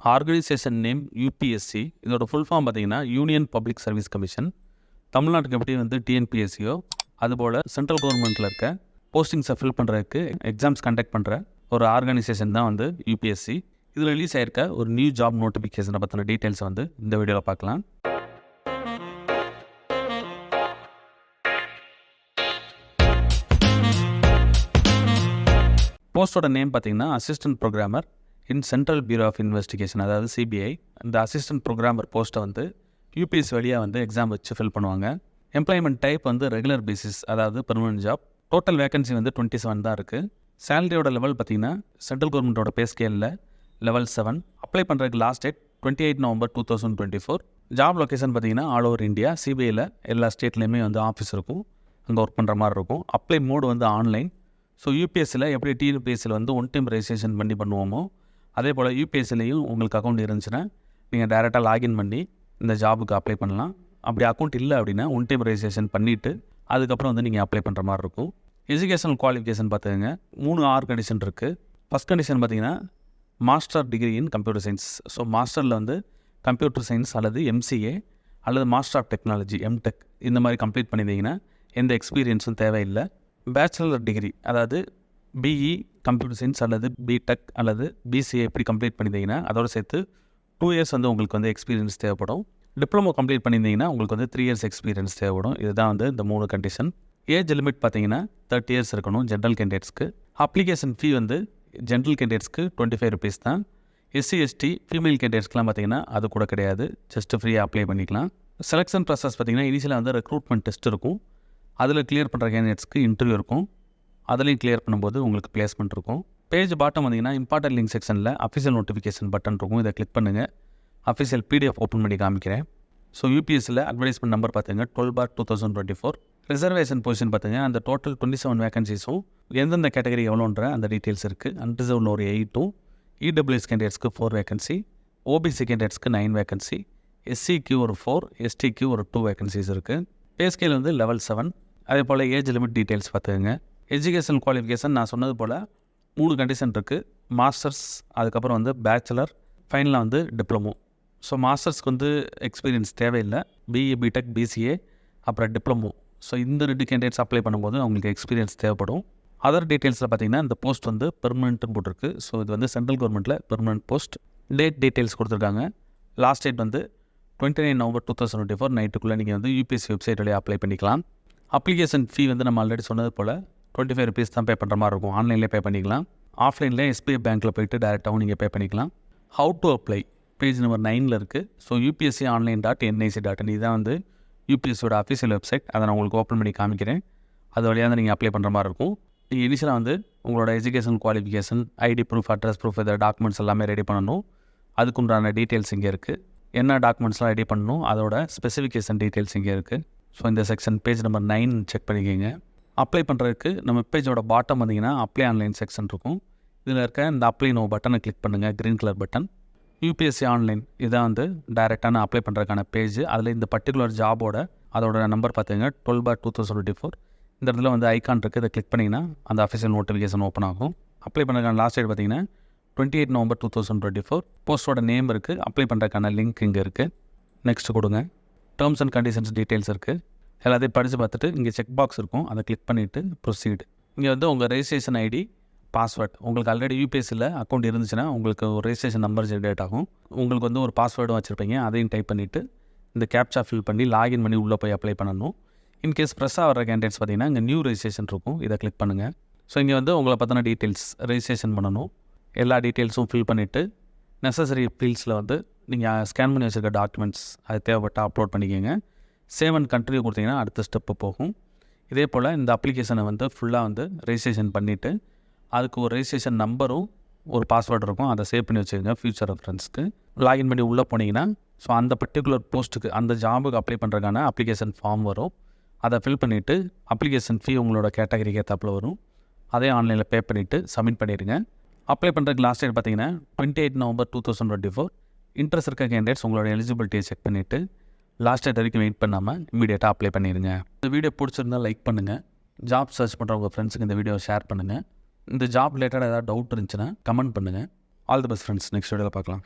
Organisation name UPSC. இதோட full form பார்த்தீங்கன்னா union public service commission. தமிழ்நாட்டுக்கு எப்படி வந்து டிஎன்பிஎஸ்சியோ அதுபோல் சென்ட்ரல் கவர்மெண்ட்டில் இருக்க போஸ்டிங்ஸை ஃபில் பண்ணுறதுக்கு எக்ஸாம்ஸ் கண்டக்ட் பண்ணுற ஒரு ஆர்கனைசேஷன் தான் வந்து யூபிஎஸ்சி. இதில் ரிலீஸ் ஆயிருக்க ஒரு நியூ ஜாப் நோட்டிஃபிகேஷனை பற்றின டீட்டெயில்ஸ் வந்து இந்த வீடியோவில் பார்க்கலாம். போஸ்டோட நேம் பார்த்தீங்கன்னா assistant programmer in Central Bureau of Investigation, அதாவது சிபிஐ. இந்த அசிஸ்டன்ட் ப்ரோக்ராமர் போஸ்ட்டை வந்து யூபிஎஸ்சி வழியாக வந்து எக்ஸாம் வச்சு ஃபில் பண்ணுவாங்க. எம்ப்ளாய்மெண்ட் டைப் வந்து ரெகுலர் பேசிஸ், அதாவது பெர்மனன்ட் ஜாப். டோட்டல் வேகன்சி வந்து 27 தான் இருக்குது. சேலரியோட லெவல் பார்த்தீங்கன்னா சென்ட்ரல் கவர்மெண்ட்டோட பே ஸ்கேலில் லெவல் 7. அப்ளை பண்ணுறதுக்கு last date 28 November 2024. Job location பார்த்தீங்கன்னா ஆல் ஓவர் இந்தியா. சிபிஐயில் எல்லா ஸ்டேட்லேயுமே வந்து ஆஃபீஸ் இருக்கும், அங்கே ஒர்க் பண்ணுற மாதிரி இருக்கும். அப்ளை மோடு வந்து ஆன்லைன். ஸோ யூபிஎஸ்சியில் எப்படி டிஎன்பிஎஸ்சியில் வந்து ஒன் டைம் ரெஜிஸ்ட்ரேஷன் பண்ணி பண்ணுவோமோ அதே போல் யூபிஎஸ்சிலையும் உங்களுக்கு அக்கௌண்ட் இருந்துச்சுன்னா நீங்கள் டேரெக்டாக லாகின் பண்ணி இந்த ஜாபுக்கு அப்ளை பண்ணலாம். அப்படி அக்கௌண்ட் இல்லை அப்படின்னா ஒன் டைம் ரெஜிஸ்ட்ரேஷன் பண்ணிவிட்டு அதுக்கப்புறம் வந்து நீங்கள் அப்ளை பண்ணுற மாதிரி இருக்கும். எஜுகேஷனல் குவாலிஃபிகேஷன் பார்த்துக்கங்க, 3 கண்டிஷன் இருக்குது. ஃபஸ்ட் கண்டிஷன் பார்த்தீங்கன்னா master degree in computer science. So மாஸ்டரில் வந்து கம்ப்யூட்டர் சயின்ஸ் அல்லது எம்சிஏ அல்லது மாஸ்டர் ஆஃப் டெக்னாலஜி எம்டெக் இந்த மாதிரி கம்ப்ளீட் பண்ணியிருந்தீங்கன்னா எந்த எக்ஸ்பீரியன்ஸும் தேவையில்லை. பேச்சுலர் டிகிரி, அதாவது பிஇ கம்ப்யூட்டர் சயின்ஸ் அல்லது பிடெக் அல்லது பிசிஏ இப்படி கம்ப்ளீட் பண்ணியிருந்தீங்கன்னா அதோடு சேர்த்து 2 இயர்ஸ் வந்து உங்களுக்கு வந்து எக்ஸ்பீரியன்ஸ் தேவைப்படும். டிப்ளமோ கம்ப்ளீட் பண்ணியிருந்தீங்கன்னா உங்களுக்கு வந்து 3 இயர்ஸ் எக்ஸ்பீரியன்ஸ் தேவைப்படும். இதுதான் வந்து இந்த 3 கண்டிஷன். ஏஜ் லிமிட் பார்த்தீங்கன்னா 30 இயர்ஸ் இருக்கணும் ஜென்ரல் கேண்டிடேட்ஸ்க்கு. அப்ளிகேஷன் ஃபீ வந்து ஜென்ரல் கேண்டிடேட்ஸ்க்கு 25 rupees தான். எஸ்சி எஸ்டி ஃபீமேல் கேண்டிடேட்ஸ்க்குலாம் பார்த்தீங்கன்னா அது கூட கிடையாது, ஜஸ்ட் ஃப்ரீயாக அப்ளை பண்ணிக்கலாம். செலெக்ஷன் ப்ராசஸ் பார்த்தீங்கன்னா இனிஷியலாக வந்து ரெக்ரூட்மெண்ட் டெஸ்ட் இருக்கும், அதில் கிளியர் பண்ணுற கேண்டிடேட்ஸ்க்கு இன்டர்வியூ இருக்கும், அதுலேயும் கிளியர் பண்ணும்போது உங்களுக்கு பிளேஸ்மெண்ட் இருக்கும். பேஜ் பாட்டம் வந்தீங்கன்னா இம்பார்ட்டன்ட் லிங்க் செக்ஷனில் அஃபிஷியல் நோட்டிஃபிகேஷன் பட்டன் இருக்கும், இதை கிளிக் பண்ணுங்கள். அஃபிஷியல் பிடிஎஃப் ஓப்பன் பண்ணி காமிக்கிறேன். ஸோ யூபிஎஸ்சியில் அட்வர்டைஸ்மெண்ட் நம்பர் பார்த்துங்க 12/2024. ரிசர்வேஷன் பொசிஷன் பார்த்துங்க, அந்த டோட்டல் 27 வேகன்சிஸும் எந்தெந்த கேட்டகரி எவ்வளோன்ற அந்த டீட்டெயில்ஸ் இருக்குது. அன்ரிசர்வ்டில் ஒரு 8, இடபிள்யூஎஸ் கேண்டிடேட்ஸ்க்கு 4 வேகன்சி, ஓபிசி கேண்டிடேட்ஸ்க்கு 9 வேகன்சி, எஸ்சிக்கு ஒரு 4, எஸ்டிக்கு ஒரு 2 வேகன்சிஸ் இருக்குது. பே ஸ்கேல் வந்து லெவல் 7. அதே போல் ஏஜ் லிமிட் டீட்டெயில்ஸ் பார்த்துக்கங்க. எஜுகேஷன் குவாலிஃபிகேஷன் நான் சொன்னது போல் 3 கண்டிஷன் இருக்குது. மாஸ்டர்ஸ், அதுக்கப்புறம் வந்து பேச்சுலர், ஃபைனலாக வந்து டிப்ளமோ. ஸோ மாஸ்டர்ஸ்க்கு வந்து எக்ஸ்பீரியன்ஸ் தேவையில்லை. பிஇ பிடெக் பிசிஏ அப்புறம் டிப்ளமோ. ஸோ இந்த 2 கேண்டிடேட்ஸ் அப்ளை பண்ணும்போது அவங்களுக்கு எக்ஸ்பீரியன்ஸ் தேவைப்படும். அதர் டீட்டெயில்ஸில் பார்த்தீங்கன்னா இந்த போஸ்ட் வந்து பெர்மனெண்ட்னு போட்டிருக்கு. ஸோ இது வந்து சென்ட்ரல் கவர்மெண்ட்டில் பெர்மனெண்ட் போஸ்ட். டேட் டீட்டெயில்ஸ் கொடுத்துருக்காங்க. லாஸ்ட் டேட் வந்து 29 நவம்பர் 2024 நைட்டுக்குள்ளே நீங்கள் வந்து யூபிஎஸ்சி வெப்சைட் வழியாக அப்ளை பண்ணிக்கலாம். அப்ளிகேஷன் ஃபீ வந்து நம்ம ஆல்ரெடி சொன்னது போல் 25 rupees தான் பே பண்ணுற மாதிரி இருக்கும். ஆன்லைன்லேயே பே பண்ணிக்கலாம். ஆஃப்லைனில் எஸ்பிஐ பேங்க்கில் போய்ட்டு டேரெக்டாகவும் நீங்கள் பே பண்ணிக்கலாம். How to apply page number 9 இருக்குது. ஸோ யூபிஎஸ்சி online.nic.in இதுதான் வந்து யூபிஎஸ்சியோட அஃபிஷியல் வெப்சைட். அதை நான் உங்களுக்கு ஓப்பன் பண்ணி காமிக்கிறேன். அது வழியாக தான் நீங்கள் அப்ளை பண்ணுற மாதிரி இருக்கும். நீங்கள் இனிஷியலாக வந்து உங்களோட education qualification, ID proof, address proof, இதை டாக்குமெண்ட்ஸ் எல்லாமே ரெடி பண்ணணும். அதுக்குண்டான டீட்டெயில்ஸ் இங்கே இருக்குது. என்ன டாக்குமெண்ட்ஸ்லாம் ரெடி பண்ணணும் அதோட ஸ்பெசிஃபிகேஷன் டீட்டெயில்ஸ் இங்கே இருக்குது. ஸோ இந்த செக்ஷன் பேஜ் நம்பர் 9 செக் பண்ணிக்கோங்க. அப்ளை பண்ணுறதுக்கு நம்ம பேஜோட பாட்டம் வந்தீங்கன்னா அப்ளை ஆன்லைன் செக்ஷன் இருக்கும். இதில் இருக்க இந்த அப்ளை நோ பட்டனை கிளிக் பண்ணுங்கள், green colour button. UPSC online இதான் வந்து டைரெக்டான அப்ளை பண்ணுறதுக்கான பேஜ். அதில் இந்த பர்டிகுலர் ஜாபோட அதோட நம்பர் பார்த்துங்க 12/2024. இந்த இடத்துல வந்து ஐக்கான் இருக்குது, இதை கிளிக் பண்ணிங்கன்னா அந்த அஃபிஷியல் நோட்டிஃபிகேஷன் ஓப்பன் ஆகும். அப்ளை பண்ணுறதுக்கான லாஸ்ட் டேட் பார்த்தீங்கன்னா 28 நவம்பர் 2024. போஸ்ட்டோட நேம் இருக்குது, அப்ளை பண்ணுறதுக்கான லிங்க் இங்கே இருக்குது. நெக்ஸ்ட் கொடுங்க. டேர்ம்ஸ் அண்ட் கண்டிஷன்ஸ் டீட்டெயில்ஸ் இருக்குது. எல்லாத்தையும் படித்து பார்த்துட்டு இங்கே செக் பாக்ஸ் இருக்கும், அதை கிளிக் பண்ணிவிட்டு ப்ரொசீடு. இங்கே வந்து உங்கள் ரெஜிஸ்ட்ரேஷன் ஐடி, பாஸ்வேர்ட், உங்களுக்கு ஆல்ரெடி யூபிஎஸ்சியில் அக்கௌண்ட் இருந்துச்சுன்னா உங்களுக்கு ஒரு ரெஜிஸ்ட்ரேஷன் நம்பர் ஜென்ரேட் ஆகும். உங்களுக்கு வந்து ஒரு பாஸ்வேர்டும் வச்சுருப்பீங்க, அதையும் டைப் பண்ணிவிட்டு இந்த கேப்சா ஃபில் பண்ணி லாகின் பண்ணி உள்ளே போய் அப்ளை பண்ணணும். இன்கேஸ் ஃப்ரெஷ்ஷாக வர கேண்டிடேட்ஸ் பார்த்தீங்கன்னா இங்கே நியூ ரெஜிஸ்ட்ரேஷன் இருக்கும், இதை கிளிக் பண்ணுங்கள். ஸோ இங்கே வந்து உங்களை பற்றின டீட்டெயில்ஸ் ரெஜிஸ்ட்ரேஷன் பண்ணணும். எல்லா டீட்டெயில்ஸும் ஃபில் பண்ணிவிட்டு நெசசரி ஃபீல்ட்ஸில் வந்து நீங்கள் ஸ்கேன் பண்ணி வச்சுருக்க டாக்குமெண்ட்ஸ் அது தேவைப்பட்டால் அப்லோட் பண்ணிக்கோங்க. சேவ் அண்ட் கண்டினியூ கொடுத்தீங்கன்னா அடுத்த ஸ்டெப்பு போகும். இதே போல் இந்த அப்ளிகேஷனை வந்து ஃபுல்லாக வந்து ரெஜிஸ்ட்ரேஷன் பண்ணிவிட்டு அதுக்கு ஒரு ரெஜிஸ்ட்ரேஷன் நம்பரும் ஒரு பாஸ்வேர்டு இருக்கும், அதை சேவ் பண்ணி வச்சுக்கோங்க ஃபியூச்சர் ரெஃபரன்ஸ்க்கு. லாகின் பண்ணி உள்ளே போனீங்கன்னா ஸோ அந்த பர்டிகுலர் போஸ்ட்டுக்கு அந்த ஜாபுக்கு அப்ளை பண்ணுறதுக்கான அப்ளிகேஷன் ஃபார்ம் வரும். அதை ஃபில் பண்ணிவிட்டு அப்ளிகேஷன் ஃபீ உங்களோட கேட்டகரிக்கு ஏற்றாப்பில் வரும். அதே ஆன்லைனில் பே பண்ணிவிட்டு சப்மிட் பண்ணிடுங்க. அப்ளை பண்ணுறதுக்கு லாஸ்ட் டேட் பார்த்தீங்கன்னா 28 நவம்பர் 2024. இன்ட்ரெஸ்ட் இருக்க கேண்டிடேட்ஸ் உங்களோட எலிஜிபிலிட்டியை செக் பண்ணிவிட்டு லாஸ்ட் டேட் வரைக்கும் வெயிட் பண்ணாமல் இமீடியட்டாக அப்ளை பண்ணிடுங்க. இந்த வீடியோ பிடிச்சிருந்தால் லைக் பண்ணுங்கள். ஜாப் சர்ச் பண்ணுற உங்கள் ஃப்ரெண்ட்ஸுக்கு இந்த வீடியோவை ஷேர் பண்ணுங்கள். இந்த ஜாப் ரிலேட்டடாக ஏதாவது டவுட் இருந்துச்சுன்னா கமெண்ட் பண்ணுங்கள். All the best friends. Next வீடியோவில் பார்க்கலாம்.